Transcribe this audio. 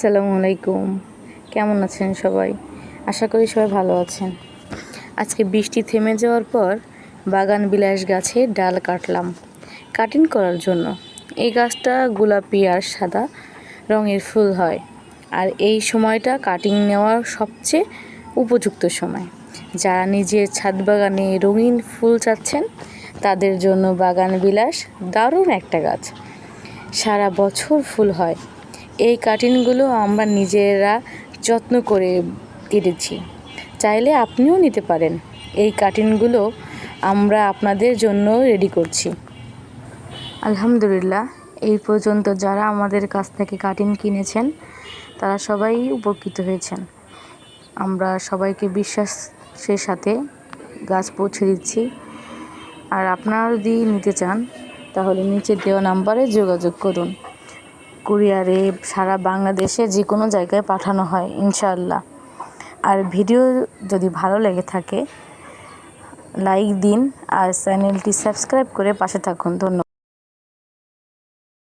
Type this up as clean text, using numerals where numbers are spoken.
আসসালামু আলাইকুম। কেমন আছেন সবাই? আশা করি সবাই ভালো আছেন। আজকে বৃষ্টি থেমে যাওয়ার পর বাগান বিলাস গাছে ডাল কাটলাম কাটিং করার জন্য। এই গাছটা গোলাপি আর সাদা রঙের ফুল হয়, আর এই সময়টা কাটিং নেওয়ার সবচেয়ে উপযুক্ত সময়। যারা নিজের ছাদ বাগানে রঙিন ফুল চাচ্ছেন তাদের জন্য বাগান বিলাস দারুণ একটা গাছ। সারা বছর ফুল হয়। এই কাটিংগুলো আমরা নিজেরা যত্ন করে কেটেছি, চাইলে আপনিও নিতে পারেন। এই কাটিংগুলো আমরা আপনাদের জন্য রেডি করছি। আলহামদুলিল্লাহ, এই পর্যন্ত যারা আমাদের কাছ থেকে কাটিং কিনেছেন তারা সবাই উপকৃত হয়েছেন। আমরা সবাইকে বিশ্বাসের সাথে গাছ পৌঁছে দিচ্ছি। আর আপনারা যদি নিতে চান তাহলে নিচে দেওয়া নাম্বারে যোগাযোগ করুন। কুরিয়ারে সারা বাংলাদেশে যে কোনো জায়গায় পাঠানো হয় ইনশাআল্লাহ। আর ভিডিও যদি ভালো লেগে থাকে লাইক দিন আর চ্যানেলটি সাবস্ক্রাইব করে পাশে থাকুন। ধন্যবাদ।